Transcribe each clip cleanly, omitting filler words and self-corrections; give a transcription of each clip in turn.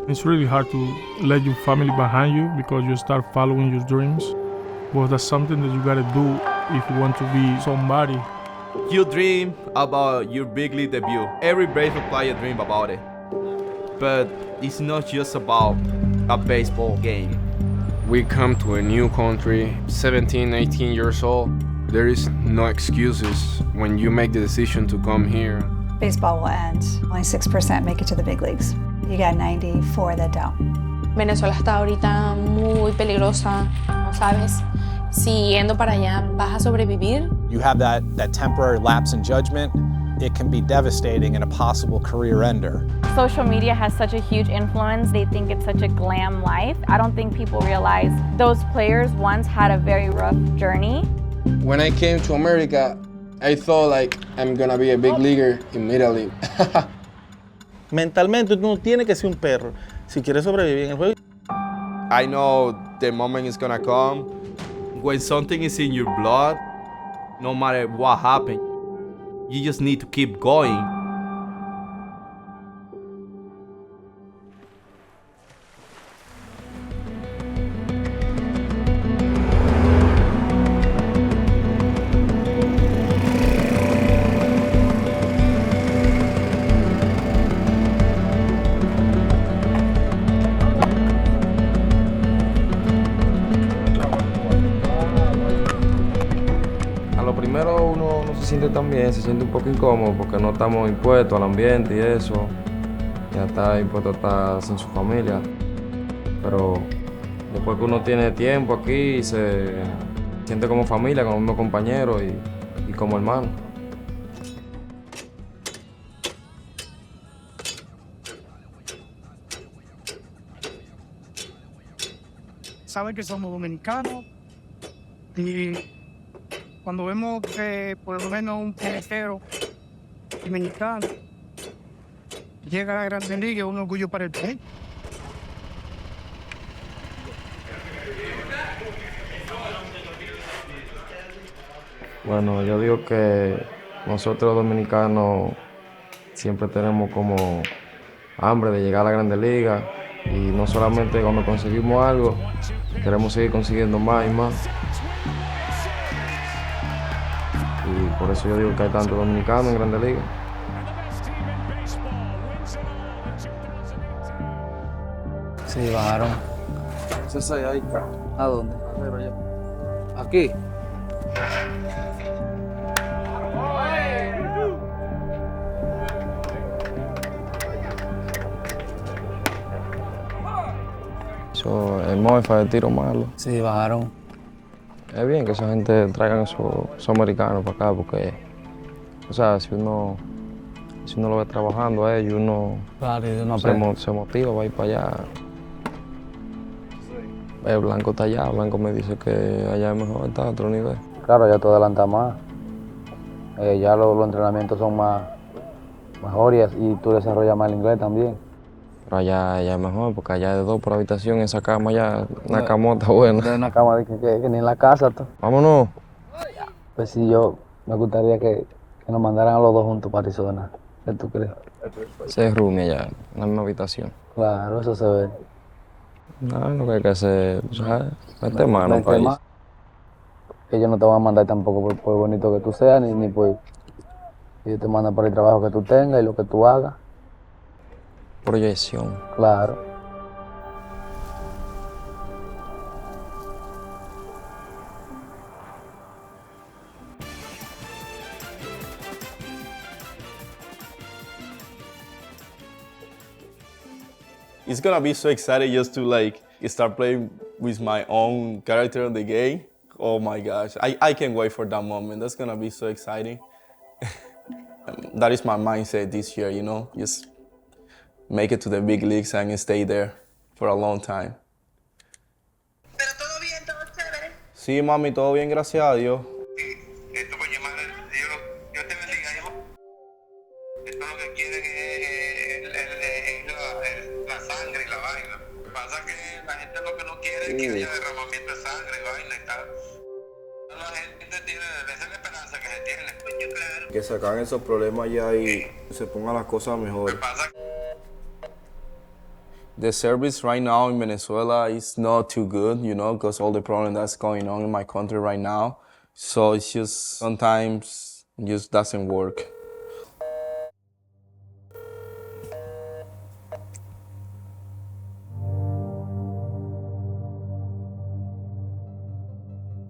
It's really hard to let your family behind you because you start following your dreams. But that's something that you gotta do if you want to be somebody. You dream about your big league debut. Every baseball player dream about it. But it's not just about a baseball game. We come to a new country, 17, 18 years old. There is no excuses when you make the decision to come here. Baseball will end. Only 6% make it to the big leagues. You got 94 that don't. Venezuela está ahorita muy peligrosa, no sabes si yendo para allá vas a sobrevivir. You have that temporary lapse in judgment. It can be devastating and a possible career ender. Social media has such a huge influence. They think it's such a glam life. I don't think people realize those players once had a very rough journey. When I came to America, I thought like I'm gonna be a big leaguer immediately. Mentalmente tú no tienes que ser un perro si quieres sobrevivir en el juego. I know the moment is gonna come when something is in your blood, no matter what happens, you just need to keep going. A lo primero uno no se siente tan bien, se siente un poco incómodo porque no estamos impuestos al ambiente y eso. Ya está impuesto a estar sin su familia. Pero después que uno tiene tiempo aquí, se siente como familia, como mismo compañero y como hermano. Saben que somos dominicanos y cuando vemos que por lo menos un pelotero dominicano llega a la Grandes Ligas, es un orgullo para el país. Bueno, yo digo que nosotros los dominicanos siempre tenemos como hambre de llegar a la Grande Liga y no solamente cuando conseguimos algo, queremos seguir consiguiendo más y más. Y por eso yo digo que hay tantos dominicanos en Grande Liga. Sí, bajaron. Ese ahí. ¿A dónde? Aquí. Eso, el Moifa de tiro malo. Sí, bajaron. Es bien que esa gente traigan esos americanos para acá porque, o sea, si uno lo ve trabajando a ellos, uno, Claro, y uno se motiva, va a ir para allá. El Blanco está allá, Blanco me dice que allá es mejor, está a otro nivel. Claro, ya te adelanta más. Ya los entrenamientos son mejores y tú desarrollas más el inglés también. Pero allá es mejor, porque allá de 2 por habitación, esa cama ya, una camota buena. No es una cama que ni en la casa. Vámonos. Pues sí, yo me gustaría que nos mandaran a los dos juntos para Arizona. ¿Qué tú crees? Ese es roomie allá, en la misma habitación. Claro, eso se ve. No, lo que hay que hacer, ¿sabes? Vete mano para allá. Ellos no te van a mandar tampoco por bonito que tú seas, ni por... Ellos te mandan por el trabajo que tú tengas y lo que tú hagas. Proyección. Claro. It's gonna be so exciting just to like start playing with my own character in the game. Oh my gosh, I can't wait for that moment. That's gonna be so exciting. That is my mindset this year, you know, just make it to the big leagues and stay there for a long time. ¿Pero todo bien, todo chévere? Sí, mami, todo bien, gracias a Dios. Esto, coño, madre, Dios te bendiga, hijo. Esto lo que quieren es la sangre y la vaina. Lo que pasa es que la gente lo que no quiere es que haya derramamiento de sangre y vaina y tal. La gente tiene, esa es la esperanza que se tiene. Coño, claro. Que se acaben esos problemas ya y se pongan las cosas mejor. Lo que pasa The service right now in Venezuela is not too good, you know, because all the problem that's going on in my country right now. So it's just sometimes it just doesn't work.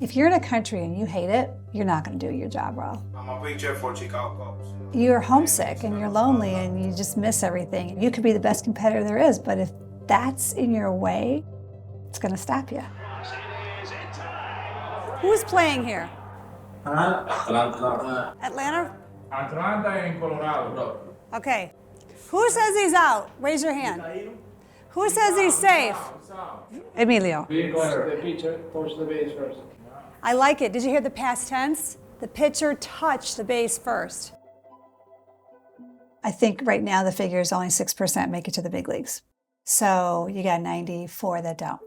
If you're in a country and you hate it, you're not going to do your job well. I'm a pitcher for Chicago Cubs. You're homesick and you're lonely and you just miss everything. You could be the best competitor there is, but if that's in your way, it's going to stop you. Who's playing here? Atlanta. Atlanta? Atlanta and Colorado. Okay. Who says he's out? Raise your hand. Who says he's safe? Emilio. The pitcher touched the base first. I like it. Did you hear the past tense? The pitcher touched the base first. I think right now the figure is only 6% make it to the big leagues. So you got 94 that don't.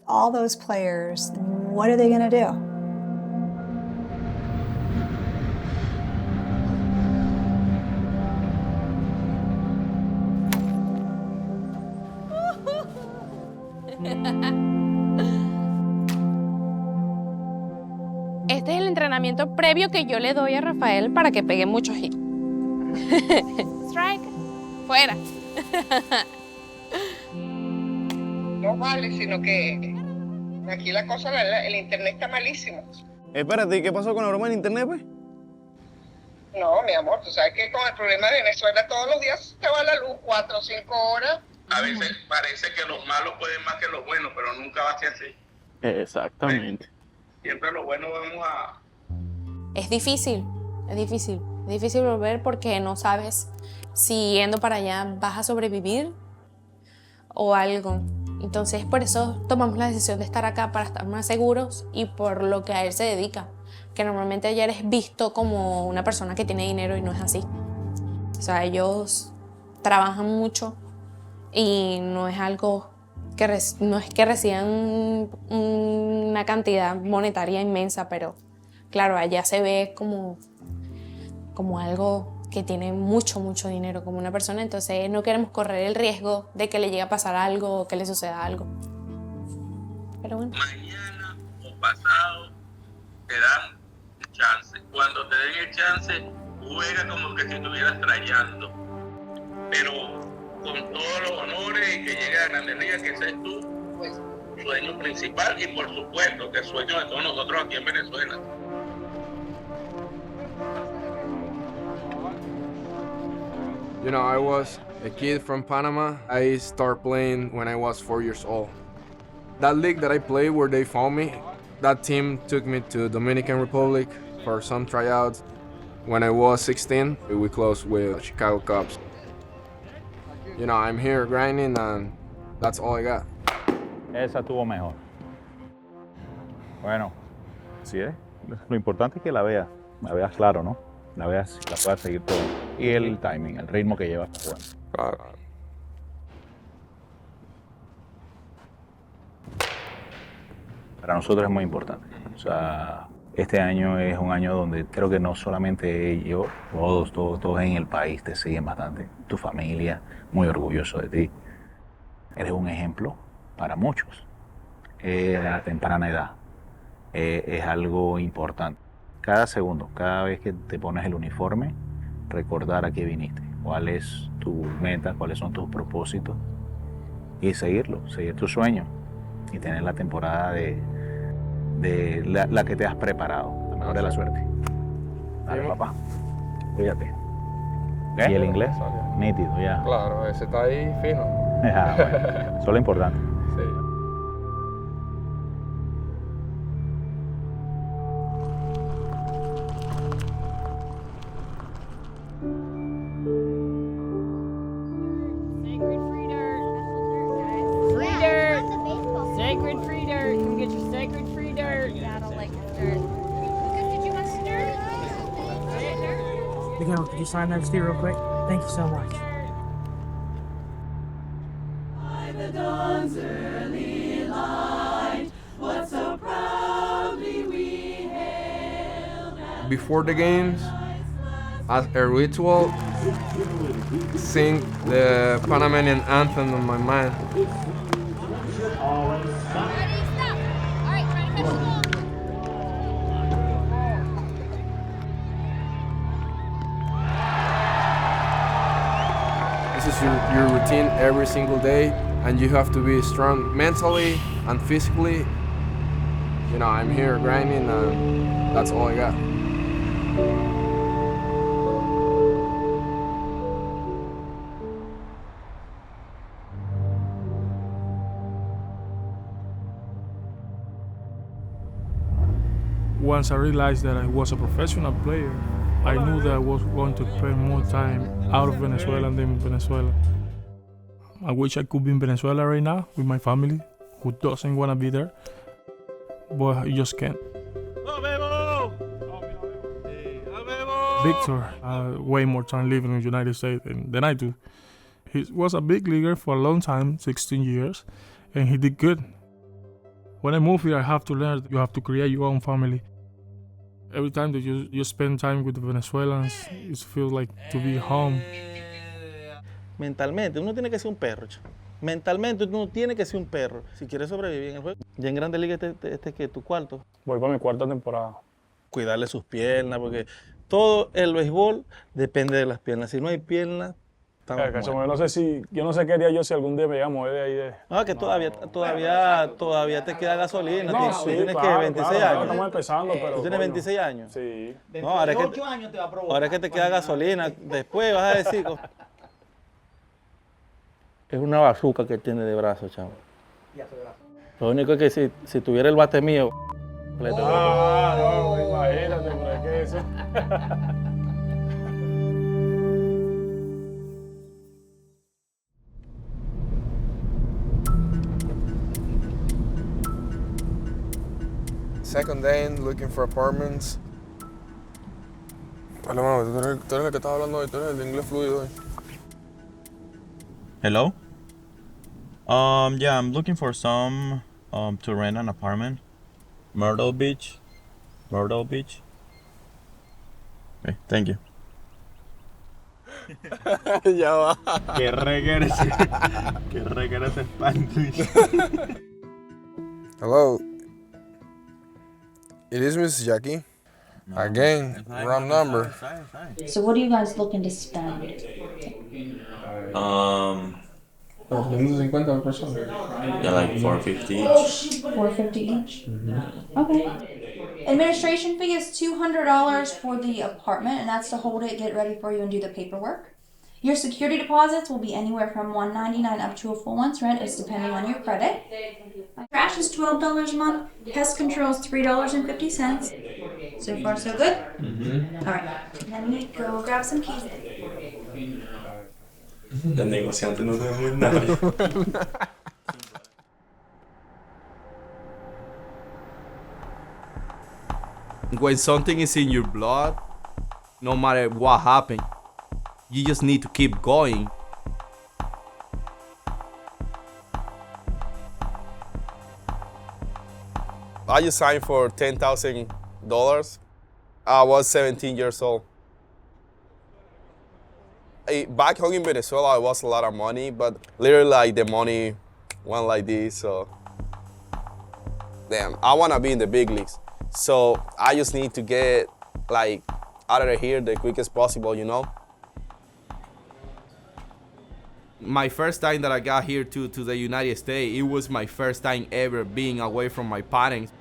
All those players, what are they going to do? Este es el entrenamiento previo que yo le doy a Rafael para que pegue muchos hits. Strike, fuera. No vale, sino que aquí la cosa, el internet está malísimo. Espérate, ¿y qué pasó con la broma del internet, pues? No, mi amor, tú sabes que con el problema de Venezuela todos los días se va la luz 4 o 5 horas. A veces parece que los malos pueden más que los buenos, pero nunca va a ser así. Exactamente. Siempre los buenos vamos a... Es difícil volver porque no sabes si yendo para allá vas a sobrevivir o algo. Entonces por eso tomamos la decisión de estar acá, para estar más seguros y por lo que a él se dedica, que normalmente ayer es visto como una persona que tiene dinero y no es así. O sea, ellos trabajan mucho y no es algo que no es que reciban una cantidad monetaria inmensa, pero claro, allá se ve como algo que tiene mucho dinero, como una persona. Entonces no queremos correr el riesgo de que le llegue a pasar algo o que le suceda algo. Pero bueno. Mañana o pasado te dan chance. Cuando te den el chance, juega como que si estuvieras trayendo. Pero con todos los honores y que llegue a la Grandes Ligas, que ese es tu sueño principal y por supuesto que el sueño de todos nosotros aquí en Venezuela. You know, I was a kid from Panama. I started playing when I was 4 years old. That league that I played where they found me, that team took me to Dominican Republic for some tryouts. When I was 16, we closed with Chicago Cubs. You know, I'm here grinding and that's all I got. Esa estuvo mejor. Bueno, sí es. Lo importante es que la veas claro, ¿no? La veas, la puedas seguir todo. Y el timing, el ritmo que llevas jugando. Claro. Para nosotros es muy importante. O sea, este año es un año donde creo que no solamente yo, todos en el país te siguen bastante. Tu familia, muy orgulloso de ti. Eres un ejemplo para muchos. A temprana edad. Es algo importante. Cada segundo, cada vez que te pones el uniforme, recordar a qué viniste, cuál es tu meta, cuáles son tus propósitos y seguirlo, seguir tu sueño y tener la temporada de la que te has preparado, la mejor de la suerte. Dale, papá, cuídate. ¿Y el inglés? Nítido ya. Claro, ese está ahí fino. Bueno, eso es lo importante. Sí. Sacred free dirt. Come get your sacred free dirt. Yeah, I don't like dirt. Did you want dirt? Miguel, could you sign that Steve real quick? Thank you so much. The dawn's early light, what so proudly we hailed. Before the games, as a ritual, sing the Panamanian anthem on my mind. This is your routine every single day, and you have to be strong mentally and physically. You know, I'm here grinding, and that's all I got. Once I realized that I was a professional player, I knew that I was going to spend more time out of Venezuela than in Venezuela. I wish I could be in Venezuela right now with my family, who doesn't want to be there, but you just can't. Victor way more time living in the United States than I do. He was a big leaguer for a long time, 16 years, and he did good. When I moved here, I have to learn you have to create your own family. Every time that you spend time with the Venezuelans, it feels like to be home. Mentalmente, uno tiene que ser un perro. Mentalmente, uno tiene que ser un perro si quieres sobrevivir en el juego. Ya en Grandes Ligas, este es que tu cuarto. Voy para mi cuarta temporada. Cuidarle sus piernas, porque todo el béisbol depende de las piernas. Si no hay piernas, estamos muertos. Yo no sé qué haría yo si algún día me iba a mover de ahí de... No, que todavía te queda gasolina. No, tú sí, tienes claro, que 26 claro, años. estamos empezando, pero... ¿Tú tienes 26 años? Sí. No, ahora es que te queda gasolina. Después vas a decir... Es una bazooka que tiene de brazo, chavo. Lo único es que si tuviera el bate mío... No, imagínate, pero es que eso... Second day looking for apartments. Vale, mano, tú eres el que estaba hablando hoy, tú eres el de inglés fluido hoy. Hello? Yeah, I'm looking for some to rent an apartment. Myrtle Beach. Okay, thank you. Ya va. Qué reguero ese Spanish. Hello. It is Mrs. Jackie. Again, wrong number. So what are you guys looking to spend? 250 personas. Yeah, like $450 each. $450 each? Okay. Administration fee is $200 for the apartment, and that's to hold it, get it ready for you, and do the paperwork. Your security deposits will be anywhere from $199 up to a full month's rent. It's depending on your credit. Trash is $12 a month. Pest control is $3.50. So far, so good? All right. Let me go grab some keys. El negociante no sabe muy nada. When something is in your blood, no matter what happened, you just need to keep going. I just signed for $10,000. I was 17 years old. Back home in Venezuela, it was a lot of money, but literally like the money went like this, so damn, I wanna be in the big leagues. So I just need to get like out of here the quickest possible, you know? My first time that I got here to the United States, it was my first time ever being away from my parents.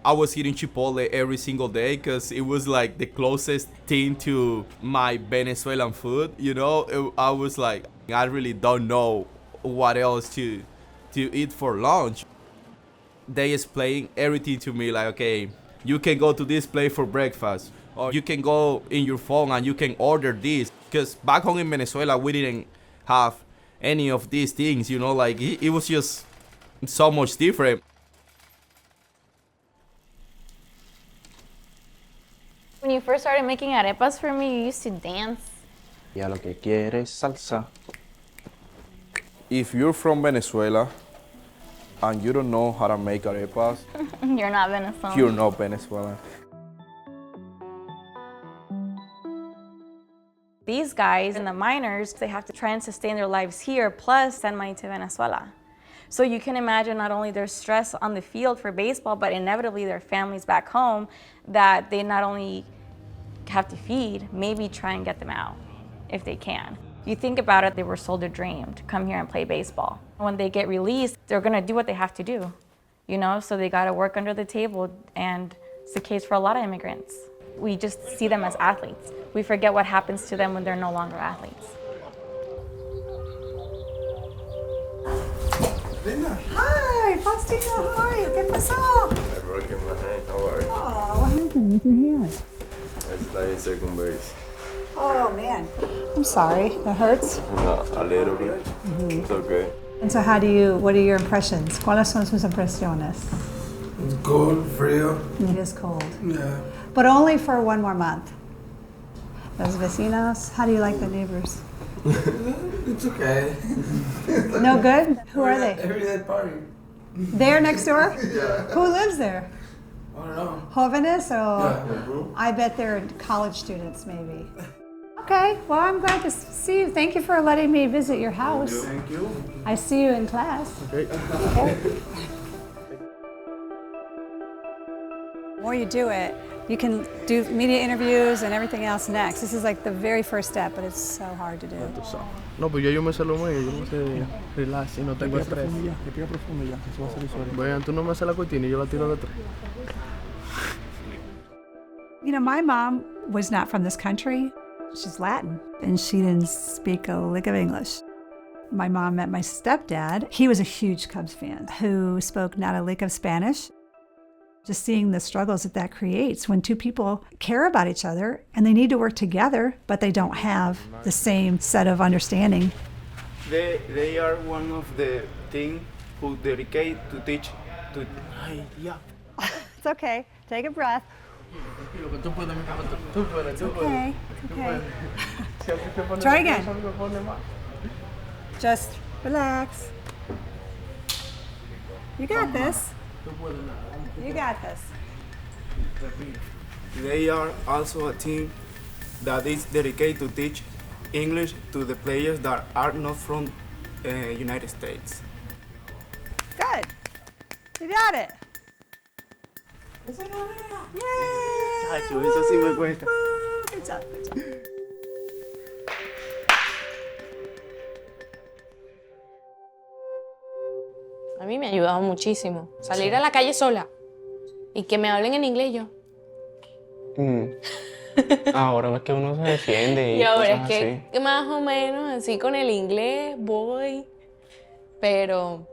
I was eating Chipotle every single day because it was like the closest thing to my Venezuelan food, you know? I was like, I really don't know what else to eat for lunch. They explained everything to me, like, okay, you can go to this place for breakfast, or you can go in your phone and you can order this. Because back home in Venezuela, we didn't have any of these things, you know, like it was just so much different. When you first started making arepas for me, you used to dance. Ya lo que quiere es salsa. If you're from Venezuela and you don't know how to make arepas, You're not Venezuelan. you're not Venezuelan. These guys in the minors, they have to try and sustain their lives here, plus send money to Venezuela. So you can imagine not only their stress on the field for baseball, but inevitably their families back home that they not only have to feed, maybe try and get them out if they can. You think about it, they were sold a dream to come here and play baseball. When they get released, they're gonna do what they have to do, you know? So they gotta work under the table, and it's the case for a lot of immigrants. We just see them as athletes. We forget what happens to them when they're no longer athletes. Hi, Faustino, hi. ¿Qué pasó? I broke my hand. How are you? Oh, what happened with your hand? I started second base. Oh, man. I'm sorry. That hurts? No, a little bit. It's okay. And so what are your impressions? ¿Cuáles son sus impresiones? It's cold, frío. It is cold. Yeah. But only for one more month. Los vecinos, how do you like the neighbors? It's okay. No good? Who are they? Everyday party. They're next door? Yeah. Who lives there? I don't know. Jóvenes or? Yeah. I bet they're college students maybe. Okay, well, I'm glad to see you. Thank you for letting me visit your house. Thank you. I see you in class. Okay. The more you do it, you can do media interviews and everything else next. This is like the very first step, but it's so hard to do. No, pues yo me sé lo mío, yo me sé relax y no tengo estrés. Respira profundo ya, eso va a ser usuario. Vean, tú no me haces la cortina y yo la tiro de tres. You know, my mom was not from this country. She's Latin, and she didn't speak a lick of English. My mom met my stepdad. He was a huge Cubs fan who spoke not a lick of Spanish. Just seeing the struggles that creates when two people care about each other and they need to work together, but they don't have the same set of understanding. They are one of the team who dedicate to teach to. It's okay. Take a breath. It's okay. It's okay. Try again. Just relax. You got this. You got this. They are also a team that is dedicated to teach English to the players that are not from United States. Good. You got it. Yay! Eso sí me cuesta. Good job. Good job. A mí me ha ayudado muchísimo. Salir a la calle sola y que me hablen en inglés yo. Ahora es que uno se defiende. Y ahora es que más o menos así con el inglés voy. Pero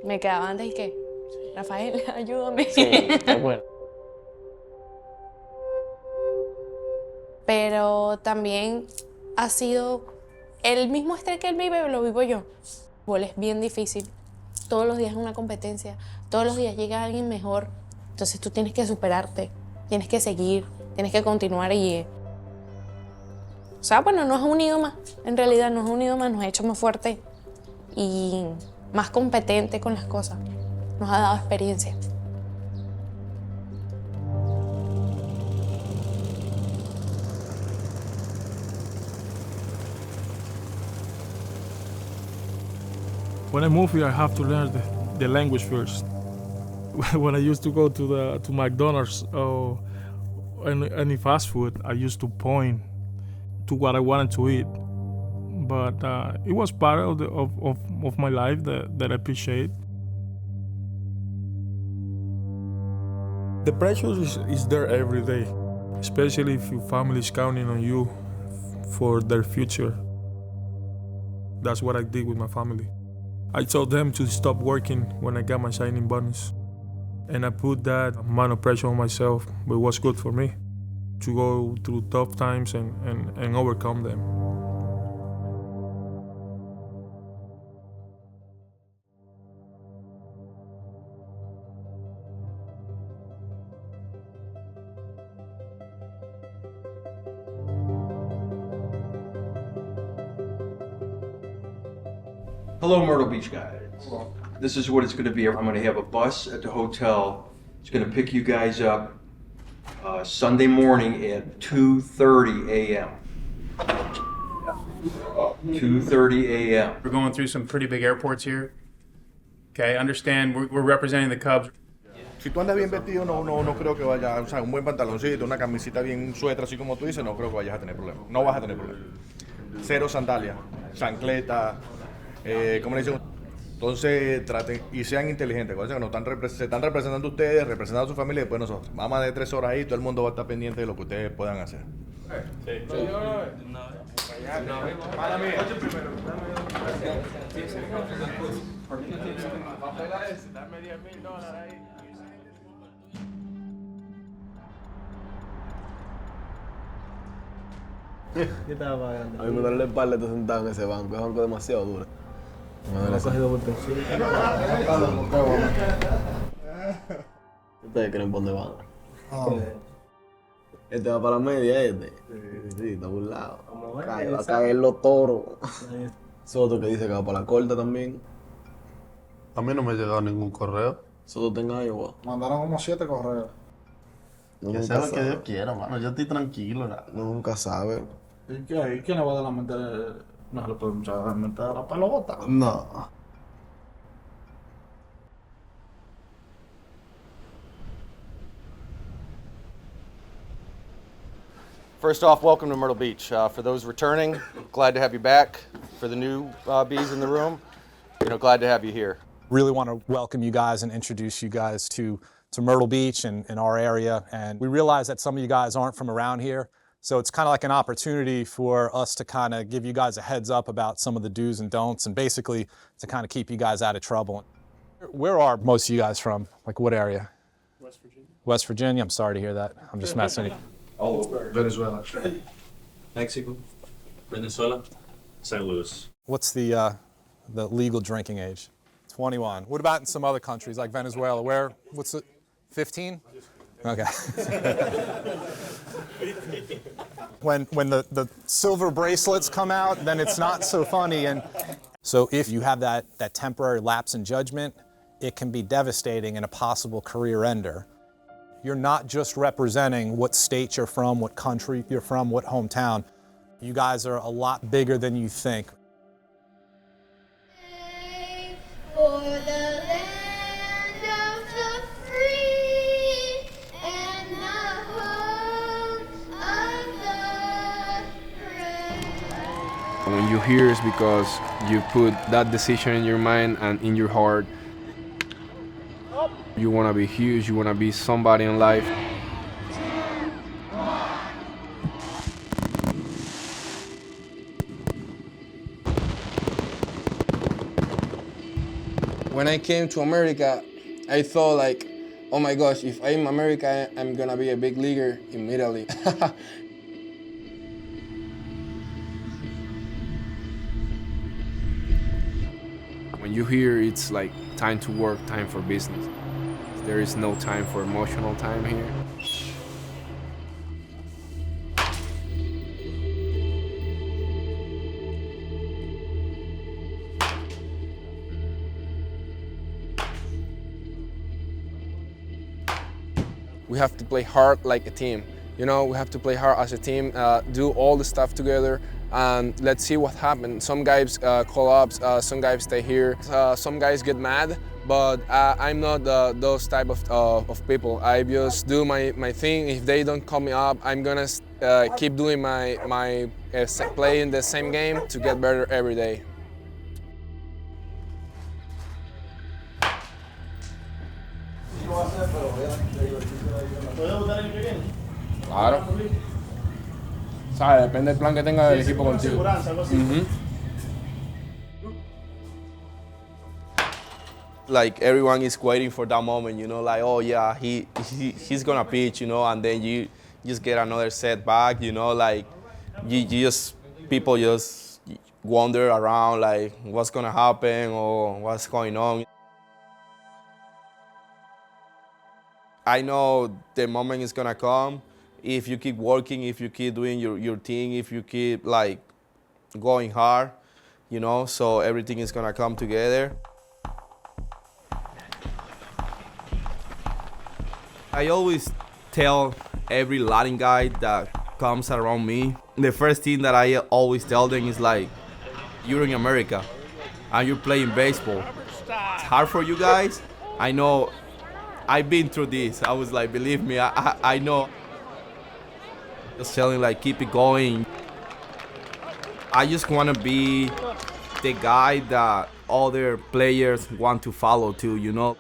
me quedaba antes y que, Rafael, ayúdame. Sí, de acuerdo. Pero también ha sido el mismo estrés que él vive, lo vivo yo. Es bien difícil. Todos los días es una competencia. Todos los días llega alguien mejor. Entonces tú tienes que superarte. Tienes que seguir. Tienes que continuar y... O sea, bueno, nos ha unido más. En realidad nos ha unido más. Nos ha hecho más fuerte y más competente con las cosas. Nos ha dado experiencia. When I move here, I have to learn the language first. When I used to go to McDonald's or any fast food, I used to point to what I wanted to eat. But it was part of my life that I appreciate. The pressure is there every day, especially if your family is counting on you for their future. That's what I did with my family. I told them to stop working when I got my signing bonus. And I put that amount of pressure on myself, but it was good for me to go through tough times and overcome them. Hello, Myrtle Beach guys. This is what it's going to be. I'm going to have a bus at the hotel. It's going to pick you guys up Sunday morning at 2:30 a.m. 2:30 a.m. We're going through some pretty big airports here. Okay, understand we're representing the Cubs. Si tú andas bien vestido, no creo que vaya, o sea, un buen pantaloncito, una camisita bien suéter, así como tú dices, no creo que vayas a tener problemas. No vas a tener problemas. Cero sandalias, chancleta, ¿cómo le dicen? Entonces traten y sean inteligentes. Se están representando ustedes, representando a su familia y después nosotros. Vamos más de 3 horas ahí, todo el mundo va a estar pendiente de lo que ustedes puedan hacer. Sí. ¿Qué estaba pagando? A mí me duele la espalda estar sentado en ese banco. Es un banco demasiado duro. Me duele eso. ¿Ustedes creen por dónde van? Este va para la media, este. Sí, está burlado. Va a caer los toros. Soto que dice que va para la corta también. A mí no me ha llegado ningún correo. Soto tenga igual. Mandaron como 7 correos. Que sea lo que Dios quiera, mano. Yo estoy tranquilo. Nunca sabe. ¿Y quién le va a dar la mente? No le podemos dar la mente a la pelota. No. First off, welcome to Myrtle Beach. For those returning, glad to have you back. For the new bees in the room, glad to have you here. Really want to welcome you guys and introduce you guys to Myrtle Beach and our area. And we realize that some of you guys aren't from around here. So it's kind of like an opportunity for us to kind of give you guys a heads up about some of the do's and don'ts and basically to kind of keep you guys out of trouble. Where are most of you guys from? Like what area? West Virginia. West Virginia? I'm sorry to hear that. I'm just messing with you. All over. Venezuela. Mexico, Venezuela, St. Louis. What's the legal drinking age? 21. What about in some other countries like Venezuela? What's it? 15? Okay. When the silver bracelets come out, then it's not so funny. And so if you have that temporary lapse in judgment, it can be devastating and a possible career ender. You're not just representing what state you're from, what country you're from, what hometown. You guys are a lot bigger than you think. For the land of the free and the home of the brave. When you're here, it's because you put that decision in your mind and in your heart. You want to be huge, you want to be somebody in life. When I came to America, I thought like, oh my gosh, if I'm America, I'm gonna be a big leaguer immediately. When you're here, it's like time to work, time for business. There is no time for emotional time here. We have to play hard like a team. We have to play hard as a team, do all the stuff together, and let's see what happens. Some guys call up, some guys stay here, some guys get mad, but I'm not those type of people. I just do my thing. If they don't call me up, I'm gonna keep doing my playing the same game to get better every day. Claro. ¿Sabes? Depende del plan que tenga el equipo contigo. Like everyone is waiting for that moment, like, oh yeah, he's gonna pitch, and then you just get another setback, like people just wander around like what's gonna happen or what's going on. I know the moment is gonna come if you keep working, if you keep doing your thing, if you keep like going hard, so everything is gonna come together. I always tell every Latin guy that comes around me the first thing that I always tell them is like, you're in America and you're playing baseball. It's hard for you guys. I know. I've been through this. I was like, believe me, I know. Just telling like, keep it going. I just want to be the guy that other players want to follow too, you know.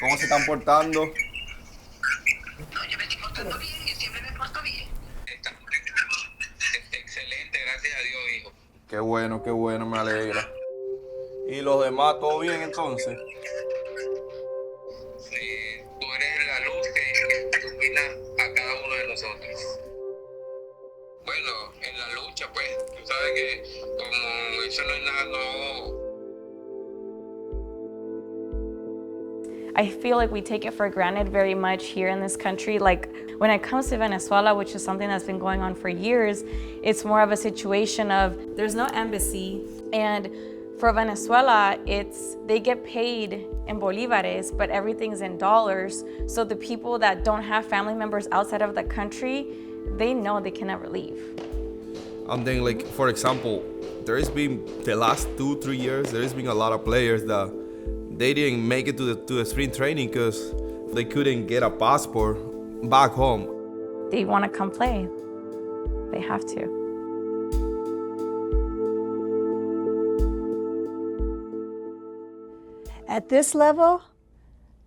¿Cómo se están portando? Qué bueno, me alegra. ¿Y los demás todo bien entonces? Sí, tú eres la luz que ilumina a cada uno de nosotros. Bueno, en la lucha, pues, tú sabes que como eso no es nada, no. I feel like we take it for granted very much here in this country. Like when it comes to Venezuela, which is something that's been going on for years, it's more of a situation of there's no embassy, and for Venezuela, they get paid in bolívares, but everything's in dollars. So the people that don't have family members outside of the country, they know they can never leave. And then, like, for example, there has been the last 2-3 years, there has been a lot of players that they didn't make it to the spring training because they couldn't get a passport back home. They want to come play. They have to. At this level,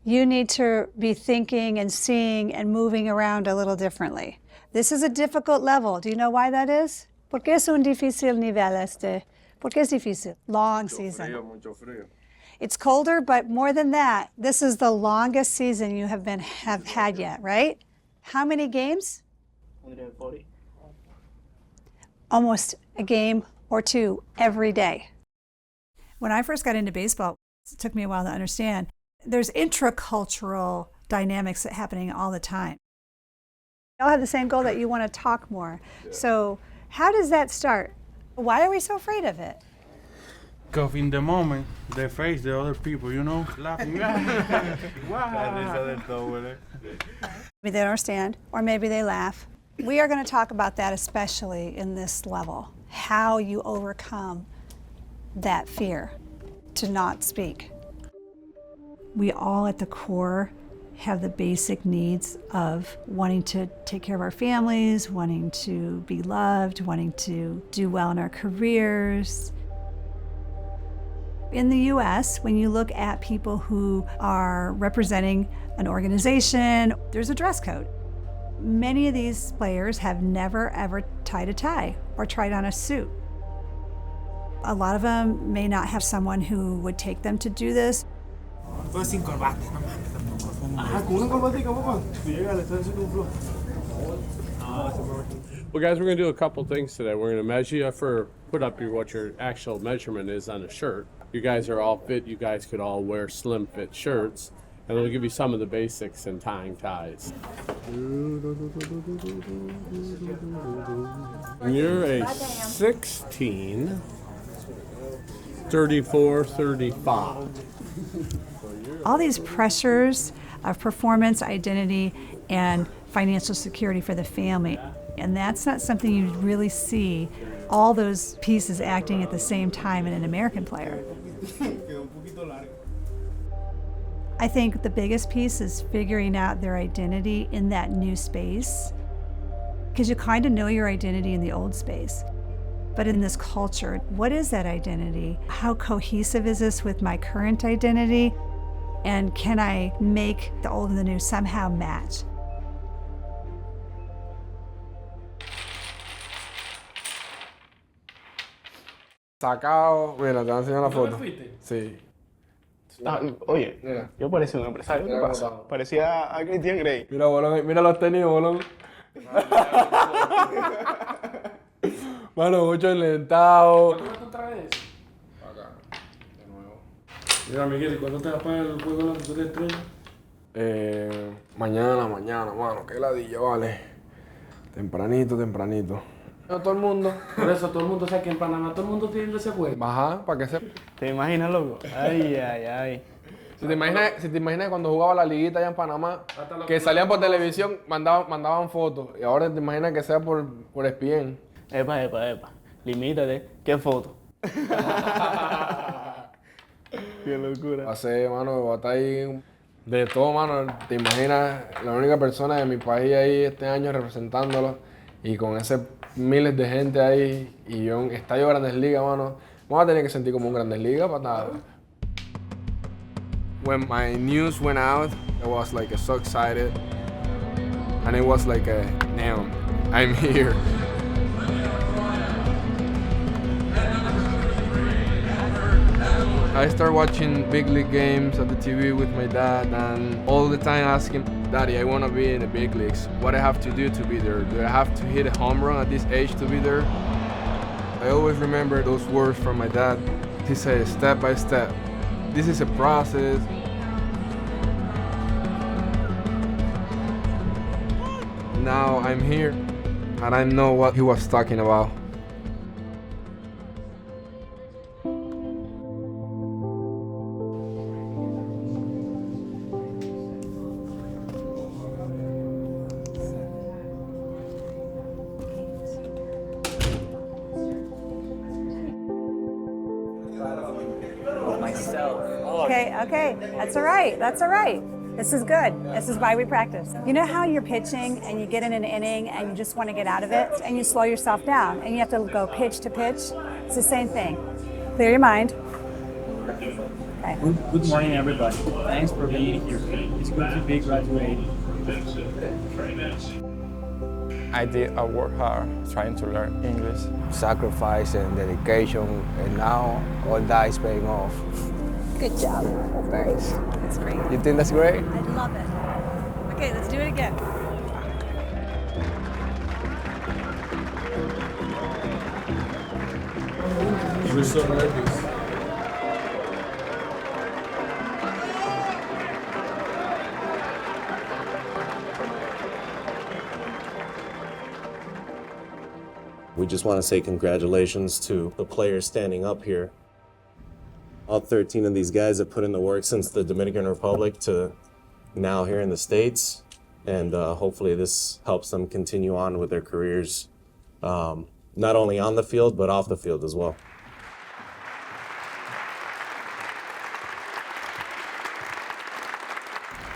you need to be thinking and seeing and moving around a little differently. This is a difficult level. Do you know why that is? ¿Por qué es un difícil nivel este? ¿Por qué es difícil? Long season. Mucho frío. It's colder, but more than that, this is the longest season you have had yet, right? How many games? 140. Almost a game or two every day. When I first got into baseball, it took me a while to understand, there's intracultural dynamics that are happening all the time. You all have the same goal that you want to talk more. Yeah. So how does that start? Why are we so afraid of it? Because in the moment, they face the other people, you know, laughing. Wow. Maybe they don't understand, or maybe they laugh. We are going to talk about that, especially in this level, how you overcome that fear to not speak. We all at the core have the basic needs of wanting to take care of our families, wanting to be loved, wanting to do well in our careers. In the US, when you look at people who are representing an organization, there's a dress code. Many of these players have never ever tied a tie or tried on a suit. A lot of them may not have someone who would take them to do this. Pues sin corbata, no mames, tampoco. Ajá, con una corbatica, papá. Si llega, le está haciendo un flow. Well, guys, we're going to do a couple things today. We're going to measure you for, put up what your actual measurement is on a shirt. You guys are all fit. You guys could all wear slim fit shirts. And we'll give you some of the basics in tying ties. You're a 16, 34, 35. All these pressures of performance, identity, and financial security for the family. And that's not something you really see all those pieces acting at the same time in an American player. I think the biggest piece is figuring out their identity in that new space, because you kind of know your identity in the old space. But in this culture, what is that identity? How cohesive is this with my current identity? And can I make the old and the new somehow match? Sacado, mira, te voy a enseñar la foto. Sí. Ah, oye, Mira. yo parecía un empresario, ¿qué pasa? Parecía a Christian Grey. Mira, bolón, mira los tenis, bolón. Mano, mucho enlentado. ¿Cuánto traes? Acá, de nuevo. Mira, Miguel, ¿y cuándo te va a pagar el juego de la futura estrella? Mañana, mano, qué ladilla, vale. Tempranito. A todo el mundo. Por eso todo el mundo sabe que en Panamá todo el mundo tiene ese juego. Ajá, para que se... ¿Te imaginas, loco? Ay. Si te imaginas cuando jugaba la liguita allá en Panamá, que salían por televisión, mandaban fotos. Y ahora te imaginas que sea por ESPN. Epa. Limítate. ¿Qué foto? Qué locura. Pasé, mano, batalla de todo, mano. Te imaginas la única persona de mi país ahí este año representándolo y con ese miles de gente ahí y yo en estadio Grandes Ligas, mano. Vamos a tener que sentir como un Grandes Ligas para nada. When my news went out, I was like so excited. And it was like, damn, I'm here. I started watching big league games at the TV with my dad and all the time asking, Daddy, I want to be in the big leagues. What I have to do to be there? Do I have to hit a home run at this age to be there? I always remember those words from my dad. He said, step by step. This is a process. Now I'm here and I know what he was talking about. Okay, that's all right. This is good. This is why we practice. You know how you're pitching and you get in an inning and you just want to get out of it and you slow yourself down and you have to go pitch to pitch? It's the same thing. Clear your mind. Okay. Good morning, everybody. Thanks for being here. It's good to be graduating. I work hard trying to learn English. Sacrifice and dedication, and now all that is paying off. Good job. Thanks. That's great. You think that's great? I love it. Okay, let's do it again. We're so nervous. We just want to say congratulations to the players standing up here. All 13 of these guys have put in the work since the Dominican Republic to now here in the States. And hopefully this helps them continue on with their careers, not only on the field, but off the field as well.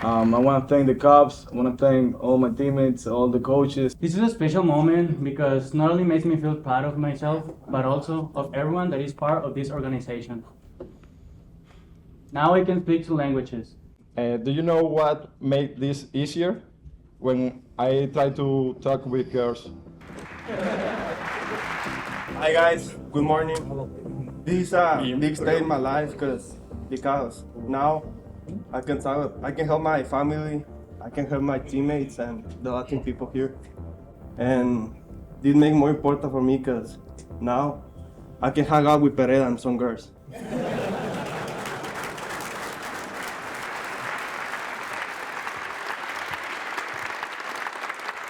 I want to thank the Cubs. I want to thank all my teammates, all the coaches. This is a special moment because not only makes me feel proud of myself, but also of everyone that is part of this organization. Now I can speak two languages. Do you know what made this easier? When I try to talk with girls. Hi guys, good morning. This is a big day in my life because now I can help my family, I can help my teammates and the Latin people here. And this makes more important for me because now I can hang out with Pereda and some girls.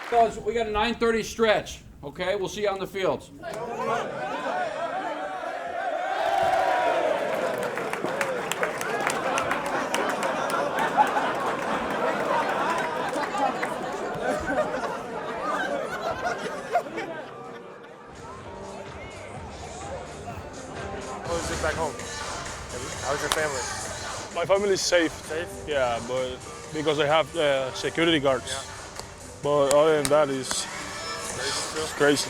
Fellas, we got a 9:30 stretch, okay? We'll see you on the fields. How is it back home? How's your family? My family is safe. Safe? Yeah, but because I have security guards. Yeah. But other than that, it's crazy.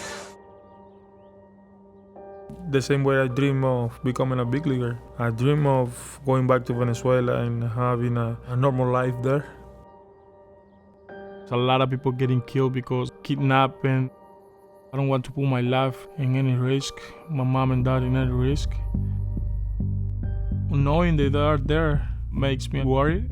The same way I dream of becoming a big leaguer. I dream of going back to Venezuela and having a normal life there. There's a lot of people getting killed because kidnapping. I don't want to put my life in any risk, my mom and dad in any risk. Knowing that they are there makes me worried.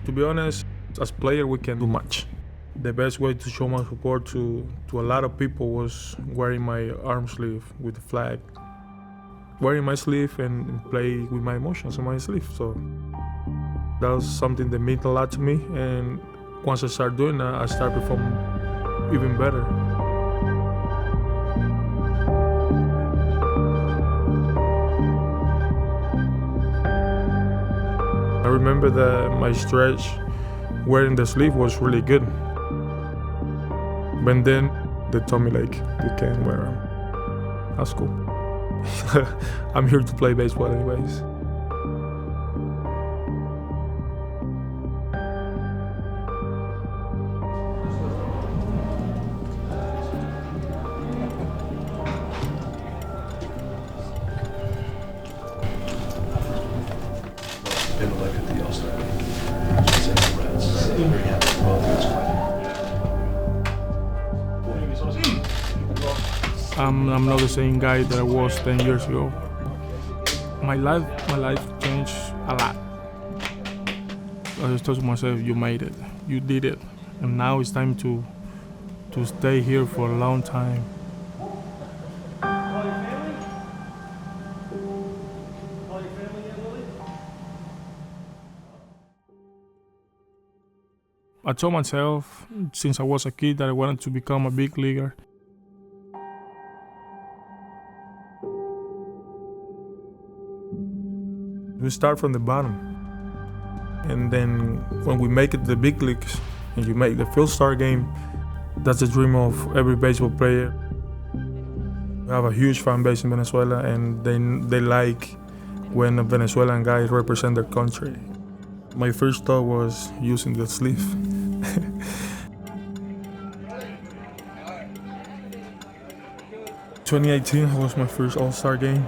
To be honest, as players, we can do much. The best way to show my support to a lot of people was wearing my arm sleeve with the flag. Wearing my sleeve and play with my emotions on my sleeve. So that was something that meant a lot to me. And once I started doing that, I started performing even better. remember that my stretch wearing the sleeve was really good. But then they told me like, you can't wear them. That's cool. I'm here to play baseball anyways. Been elected to the All-Star Very happy for both. I'm not the same guy that I was 10 years ago. My life changed a lot. I just told myself, you made it, you did it, and now it's time to stay here for a long time. I told myself since I was a kid that I wanted to become a big leaguer. We start from the bottom. And then when we make it to the big leagues and you make the field star game, that's the dream of every baseball player. We have a huge fan base in Venezuela, and they like when a Venezuelan guy represents their country. My first thought was using the sleeve. 2018 was my first All-Star game.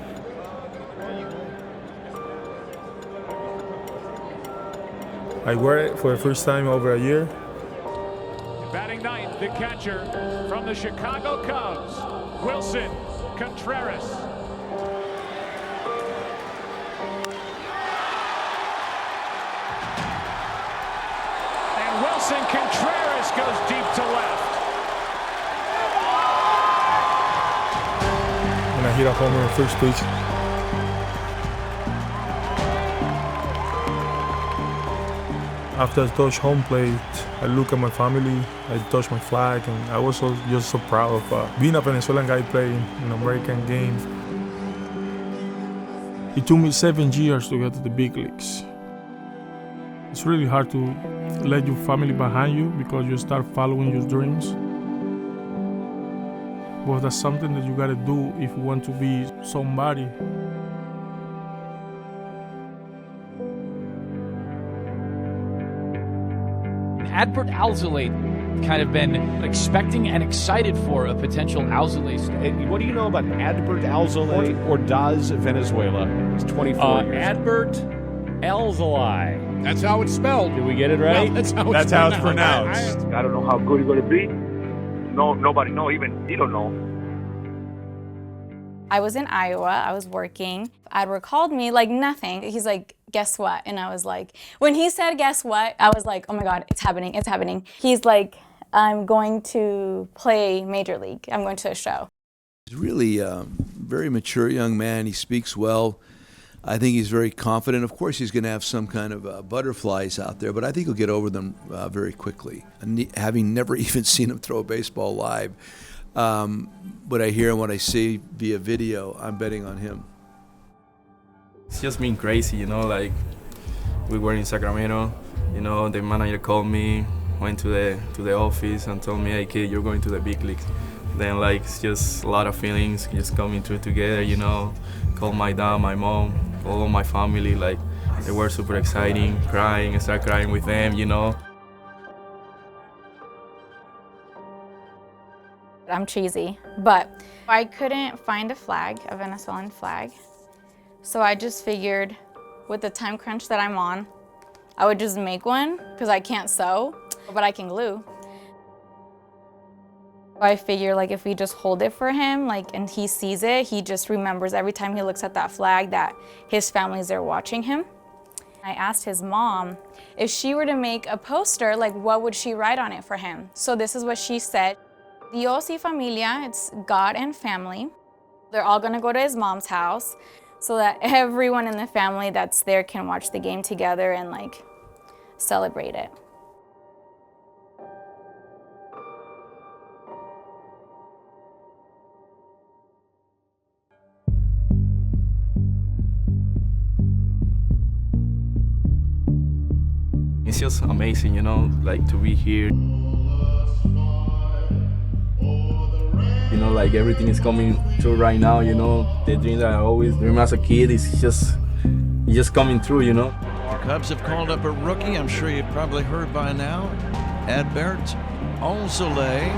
I wore it for the first time over a year. Batting ninth, the catcher from the Chicago Cubs, Wilson Contreras. And Wilson Contreras goes deep to left. And I hit a homer in first pitch. After I touched home plate, I look at my family, I touched my flag, and I was just so proud of being a Venezuelan guy playing an American game. It took me 7 years to get to the big leagues. It's really hard to let your family behind you because you start following your dreams. But that's something that you gotta do if you want to be somebody. Adbert Alzolay kind of been expecting and excited for a potential Alzolay start. What do you know about Adbert Alzolay or Daz Venezuela? He's 24 years. Adbert Alzolay. That's how it's spelled. Did we get it right? Well, that's how it's pronounced. I don't know how good he's going to be. No, nobody know. Even he don't know. I was in Iowa, I was working. Adbert called me like nothing. He's like, guess what? And I was like, when he said guess what, I was like, oh my God, it's happening, it's happening. He's like, I'm going to play Major League. I'm going to a show. He's really a very mature young man. He speaks well. I think he's very confident. Of course, he's going to have some kind of butterflies out there, but I think he'll get over them very quickly. And having never even seen him throw a baseball live, what I hear and what I see via video, I'm betting on him. It's just been crazy, you know, like we were in Sacramento, you know, the manager called me, went to the office and told me, hey kid, you're going to the big leagues. Then like it's just a lot of feelings just coming together, you know, called my dad, my mom, all of my family, like they were super exciting, crying, I started crying with them, you know. I'm cheesy, but I couldn't find a flag, a Venezuelan flag. So I just figured with the time crunch that I'm on, I would just make one because I can't sew, but I can glue. I figure like if we just hold it for him, like, and he sees it, he just remembers every time he looks at that flag that his family's there watching him. I asked his mom if she were to make a poster, like what would she write on it for him? So this is what she said. Dios y familia, it's God and family. They're all gonna go to his mom's house so that everyone in the family that's there can watch the game together and like celebrate it. just amazing, you know, like to be here. You know, like everything is coming true right now, you know. The dream that I always dreamed as a kid is just coming true, you know. Cubs have called up a rookie, I'm sure you've probably heard by now, Adbert Alzolay,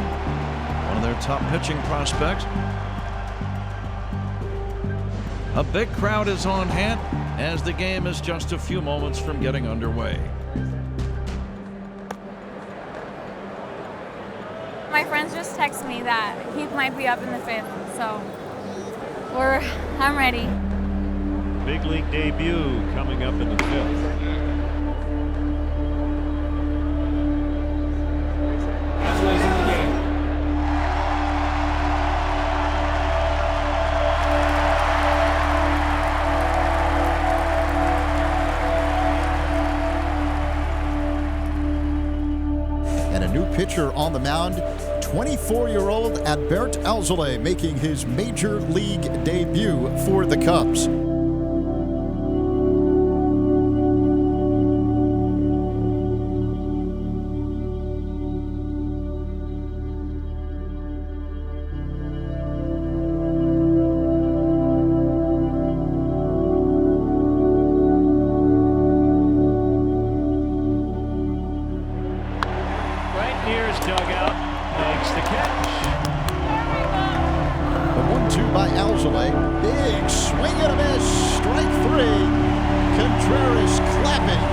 one of their top pitching prospects. A big crowd is on hand as the game is just a few moments from getting underway. My friends just text me that he might be up in the 5th, so I'm ready. Big league debut coming up in the 5th. And a new pitcher on the mound, 24-year-old Adbert Alzolay making his major league debut for the Cubs. Dugout makes the catch. The 1-2 by Alzolay. Big swing and a miss. Strike 3. Contreras clapping.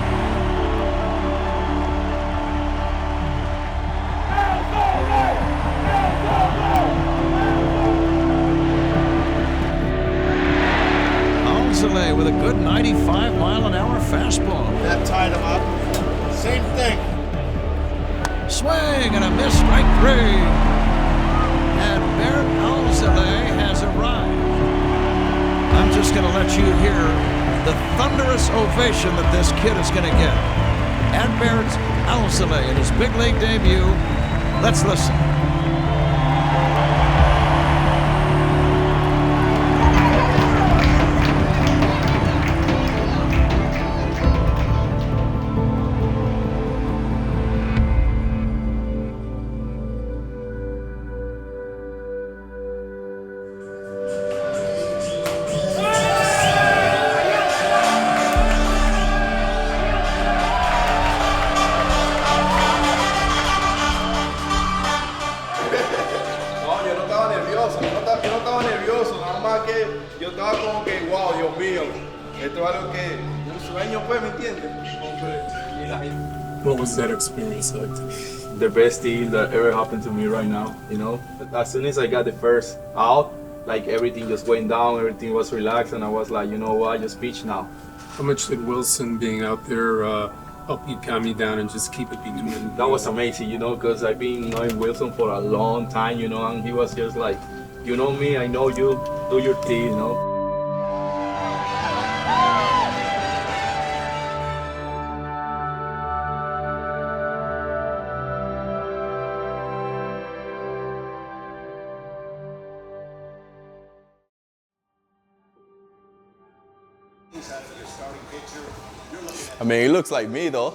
Alzolay with a good 95-mile-an-hour fastball. That tied him up. Same thing. Swing and a miss, strike 3. Adbert Alzolay has arrived. I'm just going to let you hear the thunderous ovation that this kid is going to get. Adbert Alzolay in his big league debut. Let's listen. Yo no estaba nervioso, nada más que yo estaba como que, wow, Dios mío, esto es algo que un sueño, pues, ¿me entiendes? What was that experience like? The best thing that ever happened to me right now, you know? As soon as I got the first out, like everything just went down, everything was relaxed, and I was like, you know what, I just pitch now. How much did Wilson being out there help you calm you down and just keep it between? That was amazing, you know, because I've been knowing Wilson for a long time, you know, and he was just like, you know me, I know you, do your thing, you know. I mean, it looks like me though.